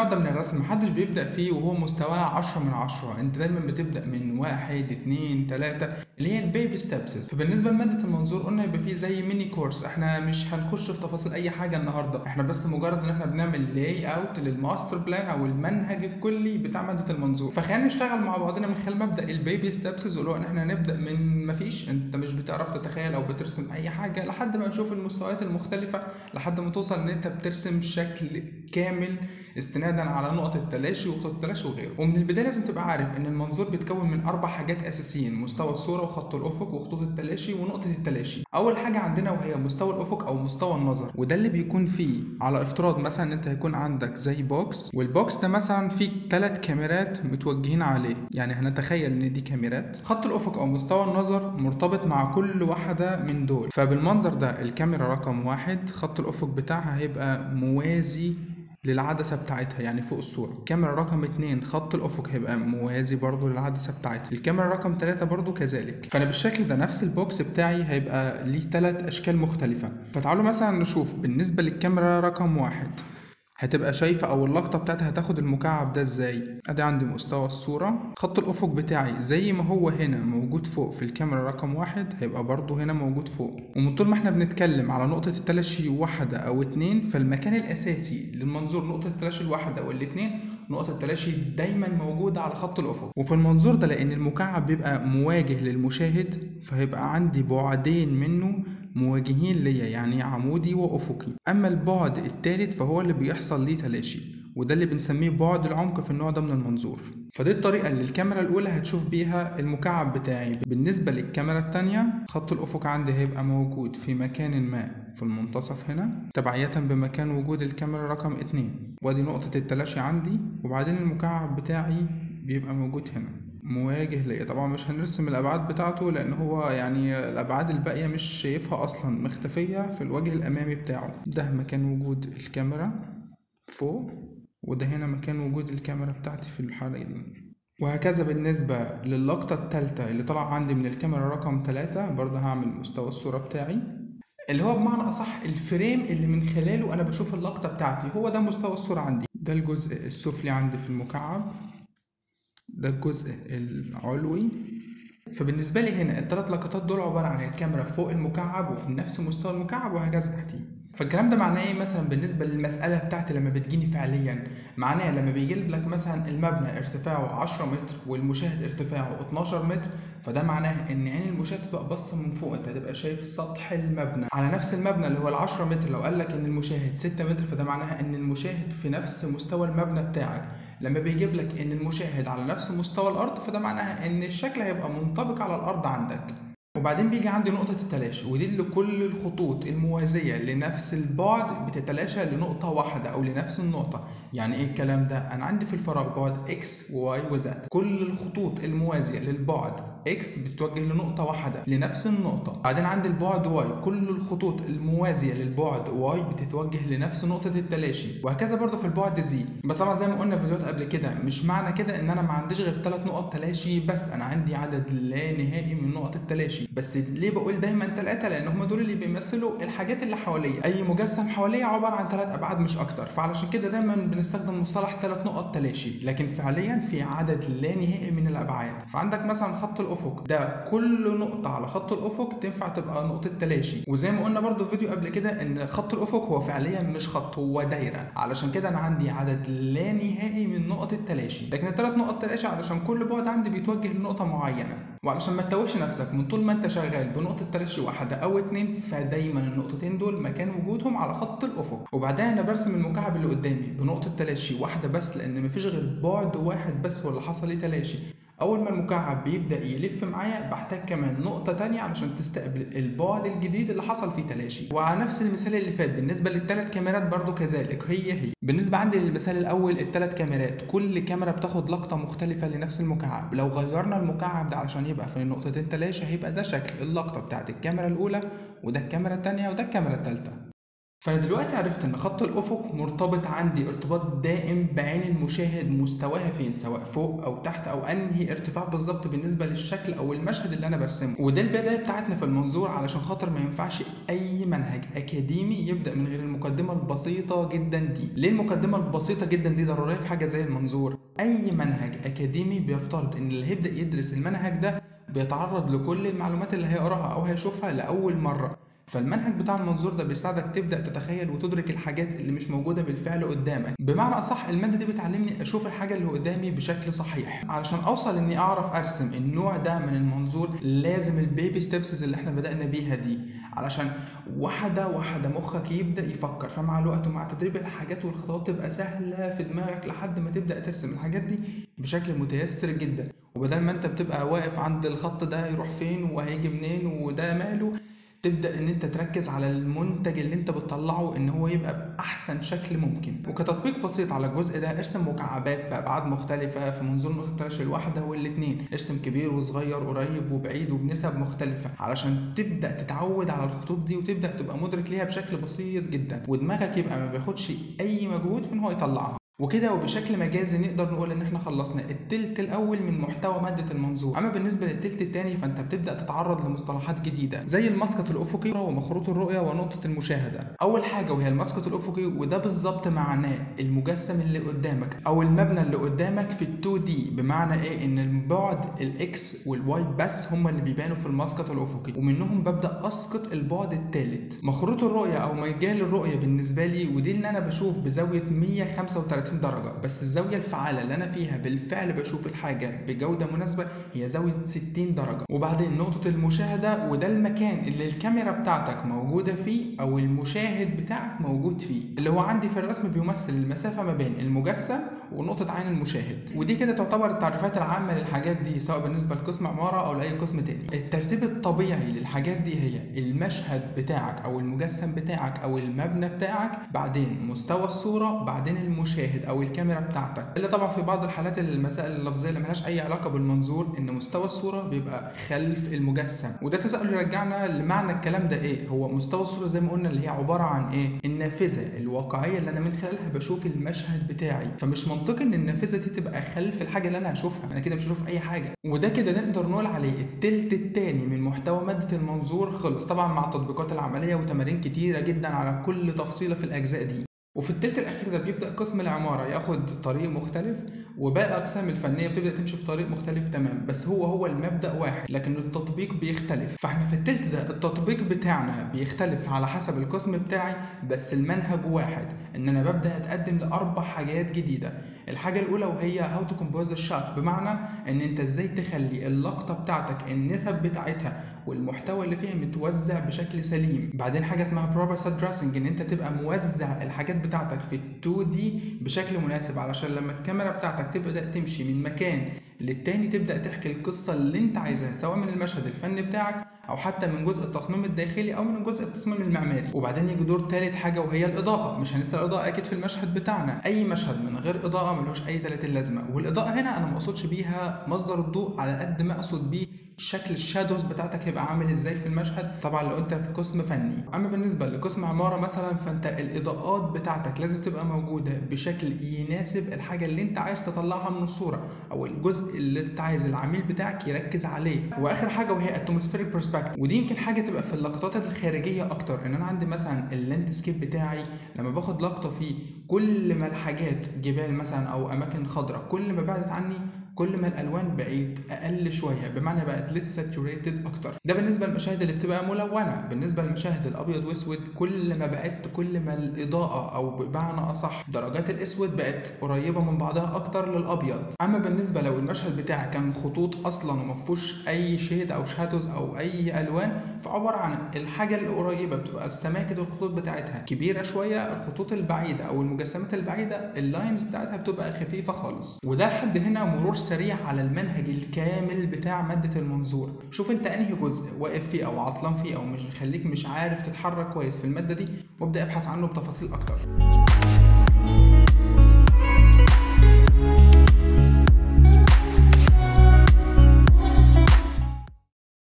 النوع ده من الرسم محدش بيبدأ فيه وهو مستواه 10 من 10. انت دايما بتبدأ من 1 2 3 اللي هي البيبي ستابس. فبالنسبة لمادة المنظور قلنا يبقى فيه زي ميني كورس. احنا مش هنخش في تفاصيل اي حاجة النهاردة، احنا بس مجرد ان احنا بنعمل لاي اوت للماستر بلان او المنهج الكلي بتاع مادة المنظور. فخلينا نشتغل مع بعضنا من خلال مبدأ البيبي ستابس، ولو ان احنا نبدأ من مفيش، انت مش بتعرف تتخيل او بترسم اي حاجة لحد ما نشوف المستويات المختلفة، لحد ما توصل ان انت بترسم شكل كامل استنادا على نقط التلاشي وخطوط التلاشي وغيره. ومن البدايه لازم تبقى عارف ان المنظور بيتكون من 4 حاجات اساسيين: مستوى الصوره وخط الافق وخطوط التلاشي ونقطه التلاشي. اول حاجه عندنا وهي مستوى الافق او مستوى النظر، وده اللي بيكون فيه على افتراض مثلا ان انت هيكون عندك زي بوكس، والبوكس ده مثلا فيه 3 كاميرات متوجهين عليه، يعني هنتخيل ان دي كاميرات. خط الافق او مستوى النظر مرتبط مع كل واحده من دول، فبالمنظر ده الكاميرا رقم 1 خط الافق بتاعها هيبقى موازي للعدسة بتاعتها يعني فوق الصورة. الكاميرا رقم 2 خط الأفق هيبقى موازي برضو للعدسة بتاعتها. الكاميرا رقم 3 برضو كذلك. فأنا بالشكل ده نفس البوكس بتاعي هيبقى ليه 3 أشكال مختلفة. فتعالوا مثلا نشوف بالنسبة للكاميرا رقم 1 هتبقى شايفة او اللقطة بتاعتها هتاخد المكعب ده ازاي. ادي عندي مستوى الصورة، خط الافق بتاعي زي ما هو هنا موجود فوق في الكاميرا رقم 1 هيبقى برضو هنا موجود فوق. ومن طول ما احنا بنتكلم على نقطة التلاشي 1 أو 2، فالمكان الاساسي للمنظور نقطة التلاشي 1 أو 2، نقطة التلاشي دايما موجودة على خط الافق. وفي المنظور ده لان المكعب بيبقى مواجه للمشاهد فهيبقى عندي بعدين منه مواجهين ليا، يعني عمودي وافقي. اما البعد الثالث فهو اللي بيحصل ليه تلاشي، وده اللي بنسميه بعد العمق في النوع ده من المنظور. فدي الطريقة اللي الكاميرا الأولى هتشوف بيها المكعب بتاعي. بالنسبة للكاميرا التانية خط الأفق عندي هيبقى موجود في مكان ما في المنتصف هنا تبعية بمكان وجود الكاميرا رقم 2، وادي نقطة التلاشي عندي، وبعدين المكعب بتاعي بيبقى موجود هنا مواجه ليا. طبعا مش هنرسم الابعاد بتاعته لان هو يعني الابعاد الباقيه مش شايفها اصلا، مختفيه في الوجه الامامي بتاعه. ده مكان وجود الكاميرا فوق، وده هنا مكان وجود الكاميرا بتاعتي في الحاله دي. وهكذا بالنسبه للقطه الثالثه اللي طلع عندي من الكاميرا رقم 3 برضه هعمل مستوى الصوره بتاعي اللي هو بمعنى اصح الفريم اللي من خلاله انا بشوف اللقطه بتاعتي، هو ده مستوى الصوره عندي. ده الجزء السفلي عندي في المكعب، ده الجزء العلوي. فبالنسبة لي هنا ال3 لقطات دول عبارة عن الكاميرا فوق المكعب وفي نفس مستوى المكعب وهكذا تحتيه. فالكلام ده معناه ايه مثلا بالنسبة للمسألة بتاعتي لما بتجيني فعليا؟ معناه لما بيجيب لك مثلا المبنى ارتفاعه 10 متر والمشاهد ارتفاعه 12 متر، فده معناه ان عين المشاهد تبقى باصه من فوق، انت هتبقى شايف سطح المبنى على نفس المبنى اللي هو ال10 متر. لو قال لك ان المشاهد 6 متر فده معناها ان المشاهد في نفس مستوى المبنى بتاعك. لما بيجيب لك ان المشاهد على نفس مستوى الارض فده معناها ان الشكل هيبقى منطبق على الارض عندك. وبعدين بيجي عندي نقطة التلاشي، ودي اللي كل الخطوط الموازية لنفس البعد بتتلاشى لنقطة واحدة أو لنفس النقطة. يعني إيه الكلام ده؟ أنا عندي في الفراغ بعد إكس وواي وزد، كل الخطوط الموازية للبعد إكس بتتوجه لنقطة واحدة لنفس النقطة. بعدين عندي البعد واي، كل الخطوط الموازية للبعد واي بتتوجه لنفس نقطة التلاشي، وهكذا برضو في البعد زي. بس طبعا زي ما قلنا في فيديوهات قبل كده مش معنى كده إن أنا ما عنديش غير 3 نقط تلاشي بس، أنا عندي عدد لا نهائي من نقط التلاشي. بس ليه بقول دايما 3؟ لان هم دول اللي بيمثلوا الحاجات اللي حواليا. اي مجسم حواليا عباره عن 3 ابعاد مش اكتر، فعلشان كده دايما بنستخدم مصطلح 3 نقط تلاشي، لكن فعليا في عدد لا نهائي من الابعاد. فعندك مثلا خط الافق ده كل نقطه على خط الافق تنفع تبقى نقطه تلاشي. وزي ما قلنا برضو في فيديو قبل كده ان خط الافق هو فعليا مش خط، هو دايره، علشان كده انا عندي عدد لا نهائي من نقط التلاشي. لكن ال3 نقط تلاشي علشان كل بعد عندي بيتوجه لنقطه معينه. وعلشان ما تتوهش نفسك من طول ما انت شغال بنقطة تلاشي 1 أو 2، فدايما النقطتين دول مكان وجودهم على خط الأفق. وبعدين أنا برسم المكعب اللي قدامي بنقطة تلاشي 1 بس، لأن مفيش غير بعد واحد بس هو اللي حصل ليه تلاشي. أول ما المكعب بيبدأ يلف معايا بحتاج كمان نقطة تانية علشان تستقبل البعد الجديد اللي حصل فيه تلاشي. وعلى نفس المثال اللي فات بالنسبة لل3 كاميرات برضو كذلك هي بالنسبة عندي للمثال الأول ال3 كاميرات كل كاميرا بتاخد لقطة مختلفة لنفس المكعب. لو غيرنا المكعب ده علشان يبقى في نقطتين تلاشي هيبقى ده شكل اللقطة بتاعت الكاميرا الأولى، وده الكاميرا التانية، وده الكاميرا التالتة. فانا دلوقتي عرفت ان خط الافق مرتبط عندي ارتباط دائم بعين المشاهد مستواها فين، سواء فوق او تحت او انهي ارتفاع بالظبط بالنسبه للشكل او المشهد اللي انا برسمه. وده البدايه بتاعتنا في المنظور، علشان خاطر ما ينفعش اي منهج اكاديمي يبدا من غير المقدمه البسيطه جدا دي. ليه المقدمه البسيطه جدا دي ضروريه في حاجه زي المنظور؟ اي منهج اكاديمي بيفترض ان اللي هيبدا يدرس المنهج ده بيتعرض لكل المعلومات اللي هيقراها او هيشوفها لاول مره. فالمنهج بتاع المنظور ده بيساعدك تبدا تتخيل وتدرك الحاجات اللي مش موجوده بالفعل قدامك. بمعنى اصح الماده دي بتعلمني اشوف الحاجه اللي قدامي بشكل صحيح. علشان اوصل اني اعرف ارسم النوع ده من المنظور لازم البيبي ستيبس اللي احنا بدانا بيها دي، علشان واحده واحده مخك يبدا يفكر، فمع الوقت ومع تدريب الحاجات والخطوات تبقى سهله في دماغك لحد ما تبدا ترسم الحاجات دي بشكل متيسر جدا. وبدل ما انت بتبقى واقف عند الخط ده هيروح فين وهيجي منين وده ماله، تبدأ ان انت تركز على المنتج اللي انت بتطلعه ان هو يبقى بأحسن شكل ممكن. وكتطبيق بسيط على الجزء ده، ارسم مكعبات بأبعاد مختلفة في منظور نقطة التلاشي الواحدة والاتنين، ارسم كبير وصغير قريب وبعيد وبنسب مختلفة، علشان تبدأ تتعود على الخطوط دي وتبدأ تبقى مدرك ليها بشكل بسيط جدا، ودماغك يبقى ما بياخدش اي مجهود في ان هو يطلعها. وكده وبشكل مجازي نقدر نقول ان احنا خلصنا التلت الاول من محتوى ماده المنظور. اما بالنسبه للتلت الثاني فانت بتبدا تتعرض لمصطلحات جديده زي المسقط الافقي ومخروط الرؤيه ونقطه المشاهده. اول حاجه وهي المسقط الافقي، وده بالظبط معناه المجسم اللي قدامك او المبنى اللي قدامك في ال2 دي. بمعنى ايه؟ ان البعد الاكس والواي بس هم اللي بيبانوا في المسقط الافقي، ومنهم ببدا اسقط البعد الثالث. مخروط الرؤيه او مجال الرؤيه بالنسبه لي ودي اللي انا بشوف بزاويه 135 درجة، بس الزاوية الفعالة اللي أنا فيها بالفعل بشوف الحاجة بجودة مناسبة هي زاوية 60 درجة. وبعدين نقطة المشاهدة، وده المكان اللي الكاميرا بتاعتك موجودة فيه أو المشاهد بتاعك موجود فيه، اللي هو عندي في الرسم بيمثل المسافة ما بين المجسم ونقطة عين المشاهد. ودي كده تعتبر التعريفات العامة للحاجات دي سواء بالنسبة لقسم عمارة أو لأي قسم تاني. الترتيب الطبيعي للحاجات دي هي المشهد بتاعك أو المجسم بتاعك أو المبنى بتاعك، بعدين مستوى الصورة، بعدين المشاهد او الكاميرا بتاعتك. الا طبعا في بعض الحالات المسائل اللفظيه اللي ملهاش اي علاقه بالمنظور ان مستوى الصوره بيبقى خلف المجسم. وده تساؤل يرجعنا لمعنى الكلام ده ايه. هو مستوى الصوره زي ما قلنا اللي هي عباره عن ايه؟ النافذه الواقعيه اللي انا من خلالها بشوف المشهد بتاعي. فمش منطقي ان النافذه دي تبقى خلف الحاجه اللي انا هشوفها، انا كده مش هشوف اي حاجه. وده كده نقدر نقول عليه التلت الثاني من محتوى ماده المنظور خلص، طبعا مع التطبيقات العمليه وتمارين كتيره جدا على كل تفصيله في الاجزاء دي. وفي التلت الاخير ده بيبدا قسم العماره ياخد طريق مختلف، وباقي الاقسام الفنيه بتبدا تمشي في طريق مختلف تمام، بس هو المبدا واحد لكن التطبيق بيختلف. فاحنا في التلت ده التطبيق بتاعنا بيختلف على حسب القسم بتاعي، بس المنهج واحد، ان انا ببدا اتقدم لاربع حاجات جديده. الحاجه الاولى وهي هاو تو كومبوز الشوت، بمعنى ان انت ازاي تخلي اللقطه بتاعتك النسب بتاعتها والمحتوى اللي فيها متوزع بشكل سليم. بعدين حاجه اسمها بروبر سيت دريسنج، ان انت تبقى موزع الحاجات بتاعتك في ال2 دي بشكل مناسب، علشان لما الكاميرا بتاعتك تبدا تمشي من مكان للتاني تبدا تحكي القصه اللي انت عايزها، سواء من المشهد الفني بتاعك او حتى من جزء التصميم الداخلي او من جزء التصميم المعماري. وبعدين يجي دور ثالث حاجه وهي الاضاءه. مش هننسى الاضاءه اكيد في المشهد بتاعنا، اي مشهد من غير اضاءه ملوش اي 30 لازمه. والاضاءه هنا انا ما اقصدش بيها مصدر الضوء على قد ما اقصد بيه شكل الشادوز بتاعتك هيبقى عامل ازاي في المشهد، طبعا لو انت في قسم فني. اما بالنسبه لقسم عماره مثلا فانت الاضاءات بتاعتك لازم تبقى موجوده بشكل يناسب الحاجه اللي انت عايز تطلعها من الصوره او الجزء اللي انت عايز العميل بتاعك يركز عليه. واخر حاجه وهي اتموسفيريك برسبكتيف، ودي يمكن حاجه تبقى في اللقطات الخارجيه اكتر. ان انا عندي مثلا اللاندسكيب بتاعي لما باخد لقطه فيه، كل ما الحاجات جبال مثلا او اماكن خضراء كل ما بعدت عني كل ما الالوان بقت اقل شويه، بمعنى بقت ليس ساتوريتد اكتر. ده بالنسبه للمشاهد اللي بتبقى ملونه. بالنسبه للمشاهد الابيض واسود كل ما الاضاءه او بمعنى اصح درجات الاسود بقت قريبه من بعضها اكتر للابيض. اما بالنسبه لو المشهد بتاعك كان خطوط اصلا وما فيهوش اي شيد او شادوز او اي الوان، فعباره عن الحاجه القريبه بتبقى السماكه الخطوط بتاعتها كبيره شويه، الخطوط البعيده او المجسمات البعيده اللاينز بتاعتها بتبقى خفيفه خالص. وده لحد هنا مرور سريع على المنهج الكامل بتاع مادة المنظور. شوف انت انهي جزء واقف فيه او عطلان فيه او مش مخليك مش عارف تتحرك كويس في المادة دي، وابدأ ابحث عنه بتفاصيل اكتر.